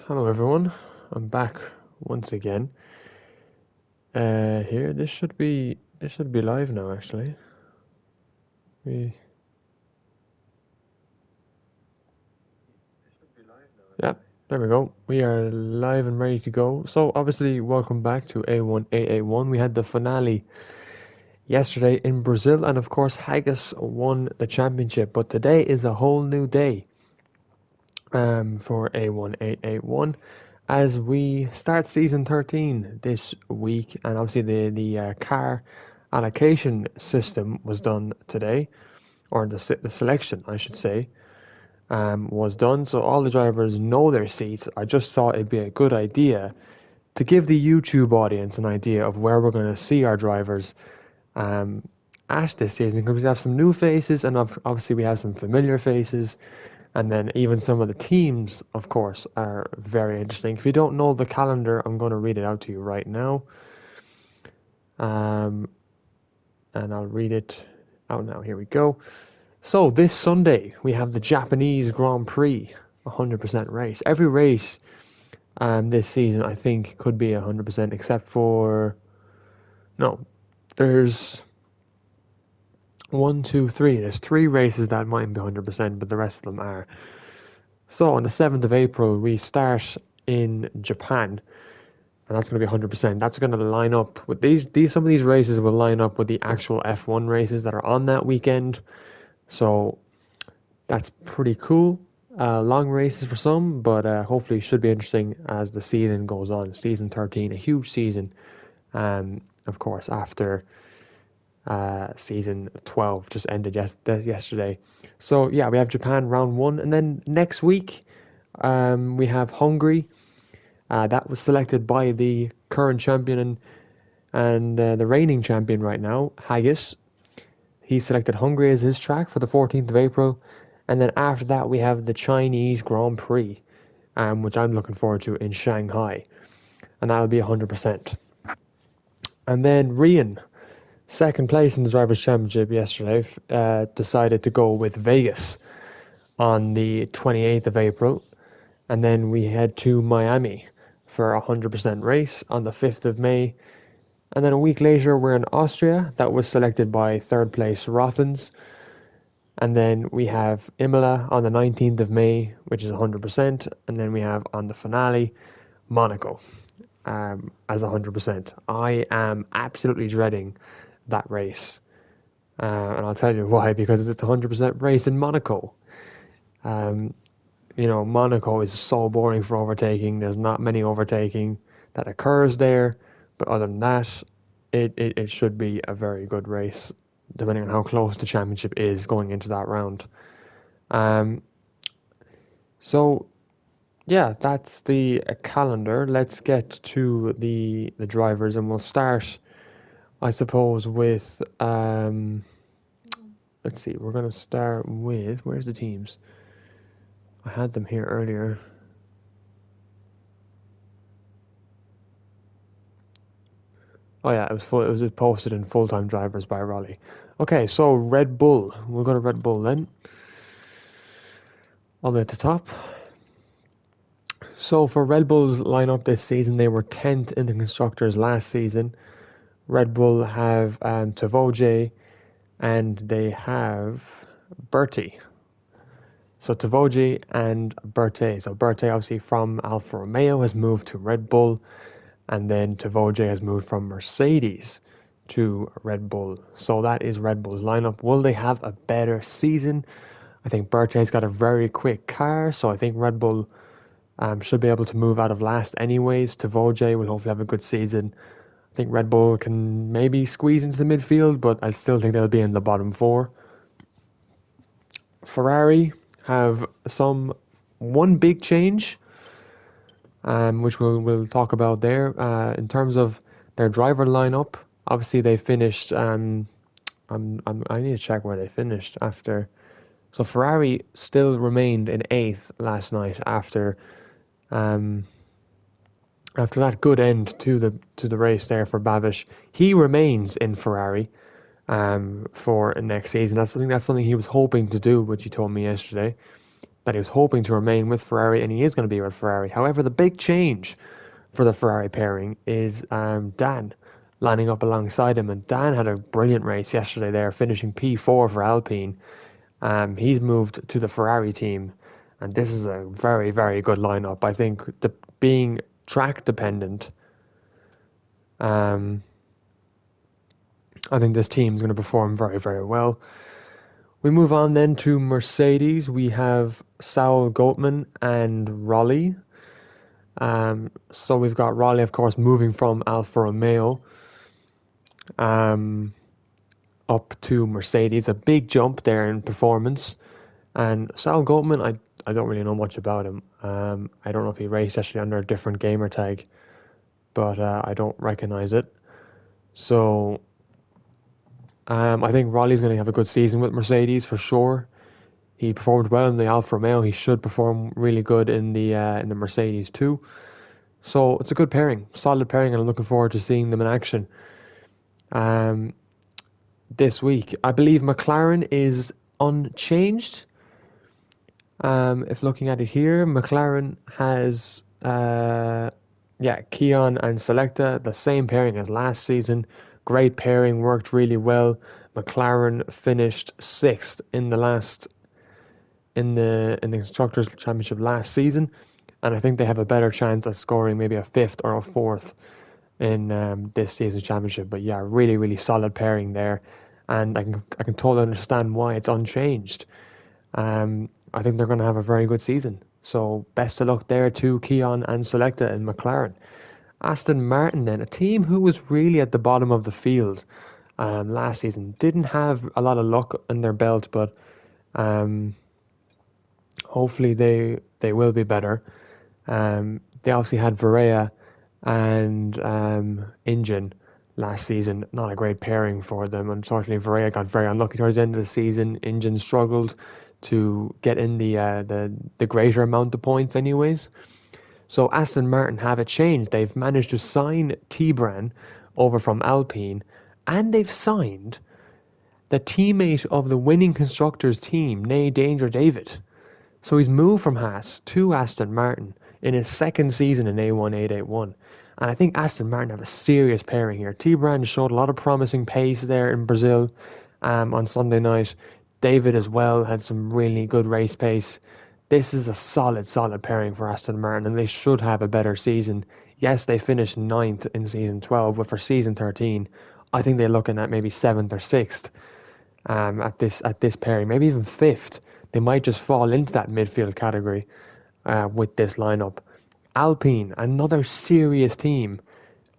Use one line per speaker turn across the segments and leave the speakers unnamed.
Hello everyone, I'm back once again. Here, this should be live now actually. We yeah, there we go. We are live and ready to go. So obviously, welcome back to A1881. We had the finale yesterday in Brazil, and of course, Haggis won the championship. But today is a whole new day for A1881 as we start season 13 this week, and obviously the car allocation system was done today, or the selection, I should say, was done. So all the drivers know their seats. I just thought it'd be a good idea to give the YouTube audience an idea of where we're going to see our drivers um, at this season, because we have some new faces, and obviously we have some familiar faces. And then even some of the teams, of course, are very interesting. If you don't know the calendar, I'm going to read it out to you right now. Um, and I'll read it out now. Here we go. So this Sunday, we have the Japanese Grand Prix, 100% race. Every race this season, I think, could be 100%, except for... No, there's one, two, three. There's three races that mightn't be 100%, but the rest of them are. So on the 7th of April, we start in Japan, and that's going to be 100%. That's going to line up with these. Some of these races will line up with the actual F1 races that are on that weekend. So that's pretty cool. Long races for some, but hopefully should be interesting as the season goes on. Season 13, a huge season, of course, after season 12 just ended yesterday. So yeah, we have Japan round one, and then next week we have Hungary. That was selected by the current champion and the reigning champion right now, Haggis. He selected Hungary as his track for the 14th of April. And then after that, we have the Chinese Grand Prix, which I'm looking forward to in Shanghai. And that'll be 100%. And then Rian, second place in the Drivers' Championship yesterday, decided to go with Vegas on the 28th of April. And then we head to Miami for a 100% race on the 5th of May. And then a week later, we're in Austria. That was selected by third place Rothens. And then we have Imola on the 19th of May, which is 100%. And then we have on the finale, Monaco as 100%. I am absolutely dreading that race. And I'll tell you why, because it's a 100% race in Monaco. Um, Monaco is so boring for overtaking. There's not many overtaking that occurs there. But other than that, it should be a very good race, depending on how close the championship is going into that round. Um, so, yeah, that's the calendar. Let's get to the drivers, and we'll start, I suppose, with... let's see, we're going to start with... Where's the teams? I had them here earlier. Oh yeah, it was posted in full-time drivers by Raleigh. Okay, so Red Bull. We'll go to Red Bull then. All the way at the top. So for Red Bull's lineup this season, they were 10th in the constructors last season. Red Bull have Tavoje and they have Bertie. So Tavoje and Bertie. So Bertie obviously from Alfa Romeo has moved to Red Bull, and then Tavoje has moved from Mercedes to Red Bull. So that is Red Bull's lineup. Will they have a better season? I think Bertie's got a very quick car, so I think Red Bull should be able to move out of last anyways. Tavoje will hopefully have a good season. I think Red Bull can maybe squeeze into the midfield, but I still think they'll be in the bottom four. Ferrari have one big change, which we'll talk about there. In terms of their driver lineup, obviously they finished. I need to check where they finished after. So Ferrari still remained in eighth last night after that good end to the race there for Babish. He remains in Ferrari for next season. That's something he was hoping to do, which he told me yesterday. that he was hoping to remain with Ferrari, and he is going to be with Ferrari. However, the big change for the Ferrari pairing is Dan lining up alongside him, and Dan had a brilliant race yesterday there, finishing P4 for Alpine. He's moved to the Ferrari team, and this is a very, very good lineup. I think being track dependent, um, I think this team is going to perform very, very well. We move on then to Mercedes. We have Saul Goatman and Raleigh. So we've got Raleigh, of course, moving from Alfa Romeo up to Mercedes. A big jump there in performance. And Saul Goatman, I don't really know much about him. I don't know if he raced actually under a different gamer tag, but I don't recognize it. So I think Raleigh's going to have a good season with Mercedes for sure. He performed well in the Alfa Romeo. He should perform really good in the Mercedes too. So it's a good pairing, solid pairing, and I'm looking forward to seeing them in action this week. I believe McLaren is unchanged. If looking at it here, McLaren has Keon and Selecta, the same pairing as last season. Great pairing, worked really well. McLaren finished sixth in the constructors championship last season, and I think they have a better chance of scoring maybe a fifth or a fourth in this season's championship. But yeah, really, really solid pairing there, and I can totally understand why it's unchanged. I think they're going to have a very good season. So best of luck there to Keon and Selecta in McLaren. Aston Martin then, a team who was really at the bottom of the field last season. Didn't have a lot of luck in their belt, but hopefully they will be better. They obviously had Varela and Engine last season. Not a great pairing for them. Unfortunately, Varela got very unlucky towards the end of the season. Engine struggled to get in the greater amount of points anyways. So Aston Martin have it changed. They've managed to sign Tibran over from Alpine, and they've signed the teammate of the winning constructors team, nay Danger David. So he's moved from Haas to Aston Martin in his second season in A1881. And I think Aston Martin have a serious pairing here. Tibran showed a lot of promising pace there in Brazil on Sunday night. David as well had some really good race pace. This is a solid pairing for Aston Martin, and they should have a better season. Yes, they finished 9th in season 12, but for season 13, I think they're looking at maybe 7th or 6th at this pairing, maybe even 5th. They might just fall into that midfield category with this lineup. Alpine, another serious team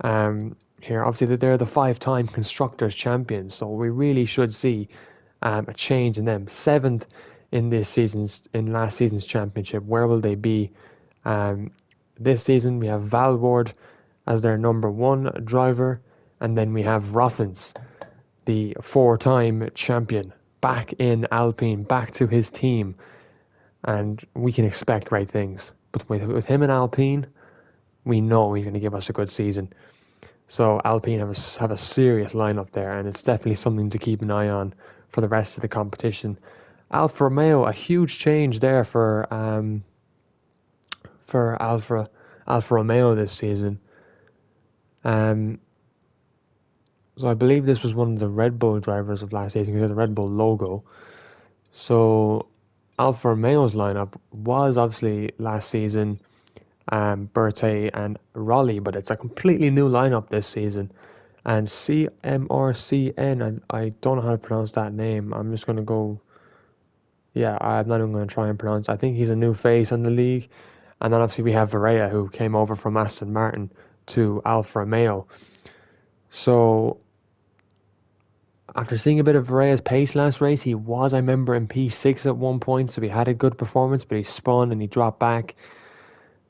here. Obviously, they're the 5-time constructors champions, so we really should see a change in them. 7th in last season's championship. Where will they be this season? We have Valward as their number 1 driver, and then we have Rothens, the 4-time champion, back in Alpine, back to his team, and we can expect great things. But with him in Alpine, we know he's going to give us a good season. So Alpine have a serious lineup there, and it's definitely something to keep an eye on for the rest of the competition. Alfa Romeo, a huge change there for Alfa Romeo this season. So I believe this was one of the Red Bull drivers of last season because of the Red Bull logo. So Alfa Romeo's lineup was obviously last season Berthe and Raleigh, but it's a completely new lineup this season. And CMRCN, I don't know how to pronounce that name. I'm just going to go... Yeah, I'm not even going to try and pronounce. I think he's a new face in the league. And then obviously we have Varela, who came over from Aston Martin to Alfa Romeo. So after seeing a bit of Varela's pace last race, he was, I remember, in P6 at one point, so he had a good performance, but he spun and he dropped back.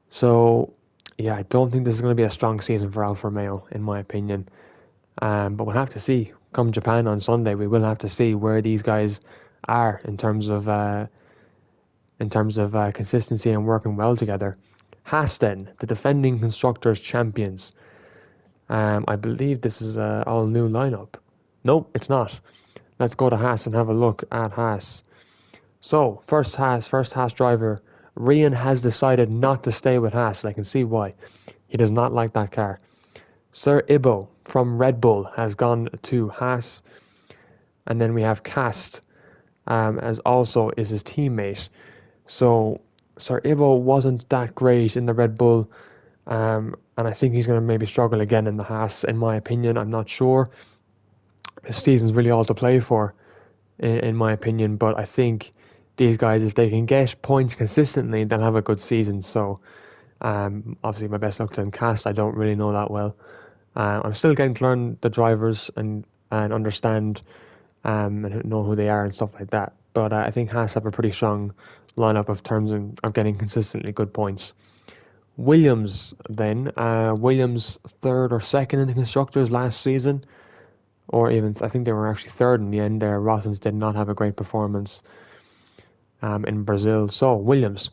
So yeah, I don't think this is going to be a strong season for Alfa Romeo, in my opinion. But we'll have to see. Come Japan on Sunday, we will have to see where these guys are in terms of consistency and working well together. Haas then, the defending constructors champions. I believe this is an all new lineup. Nope, it's not. Let's go to Haas and have a look at Haas. So, first Haas driver, Rian has decided not to stay with Haas, and I can see why. He does not like that car. Sir Ibo from Red Bull has gone to Haas, and then we have Cast, as also is his teammate. So, Sir Ibo wasn't that great in the Red Bull, and I think he's going to maybe struggle again in the Haas, in my opinion. I'm not sure. His season's really all to play for, in my opinion, but I think these guys, if they can get points consistently, they'll have a good season. So, obviously, my best luck to them. Cast, I don't really know that well. I'm still getting to learn the drivers and understand and know who they are and stuff like that. But I think Haas have a pretty strong lineup of terms of getting consistently good points. Williams then, Williams third or second in the constructors last season, or even I think they were actually third in the end. There, Rossins did not have a great performance in Brazil. So Williams,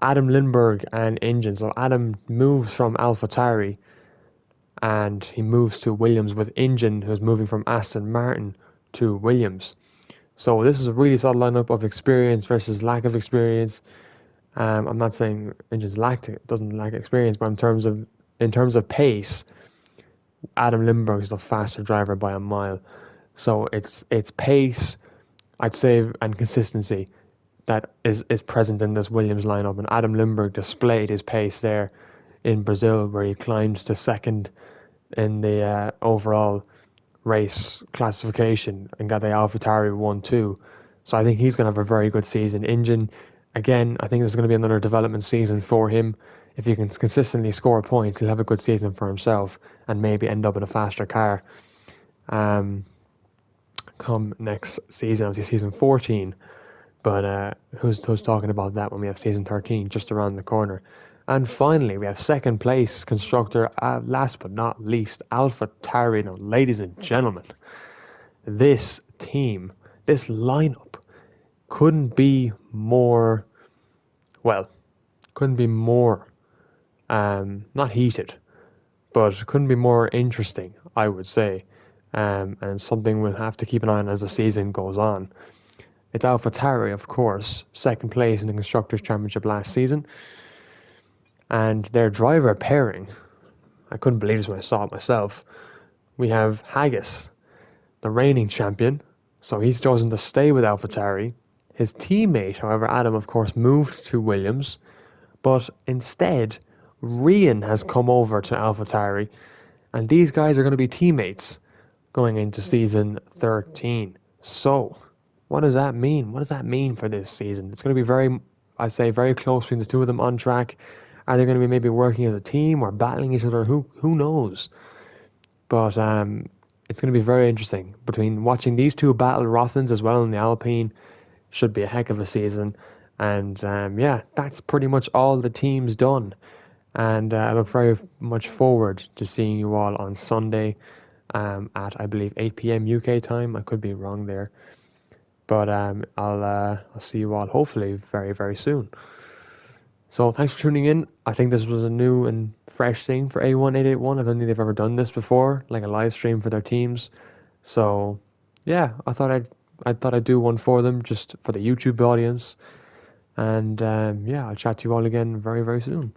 Adam Lindbergh and engine. So Adam moves from AlphaTauri and he moves to Williams with engine, who's moving from Aston Martin to Williams. So this is a really solid lineup of experience versus lack of experience. I'm not saying engines doesn't lack experience, but in terms of pace, Adam Lindbergh is the faster driver by a mile. So it's pace, I'd say, and consistency that is present in this Williams lineup. And Adam Lindbergh displayed his pace there in Brazil, where he climbed to second in the overall race classification and got the AlphaTauri 1-2. So I think he's going to have a very good season. Engine, again, I think there's going to be another development season for him. If he can consistently score points, he'll have a good season for himself and maybe end up in a faster car. Come next season, obviously season 14. But who's talking about that when we have season 13 just around the corner? And finally, we have second place constructor, last but not least, AlphaTauri. Now, ladies and gentlemen, this team, this lineup, couldn't be more, well, couldn't be more, not heated, but couldn't be more interesting, I would say. And something we'll have to keep an eye on as the season goes on. It's AlphaTauri, of course, second place in the Constructors' Championship last season. And their driver pairing, I couldn't believe this when I saw it myself. We have Haggis, the reigning champion, so he's chosen to stay with AlphaTauri. His teammate, however, Adam, of course, moved to Williams, but instead, Rian has come over to AlphaTauri, and these guys are going to be teammates going into season 13. So, what does that mean? What does that mean for this season? It's going to be very close between the two of them on track. Are they going to be maybe working as a team or battling each other? Who knows? But it's going to be very interesting. Between watching these two battle Rothans as well in the Alpine, should be a heck of a season. And yeah, that's pretty much all the teams done. And I look very much forward to seeing you all on Sunday at, I believe, 8 p.m. UK time. I could be wrong there. But I'll see you all hopefully very, very soon. So thanks for tuning in. I think this was a new and fresh thing for A1881. I don't think they've ever done this before, like a live stream for their teams. So yeah, I thought I'd do one for them just for the YouTube audience. And yeah, I'll chat to you all again very, very soon.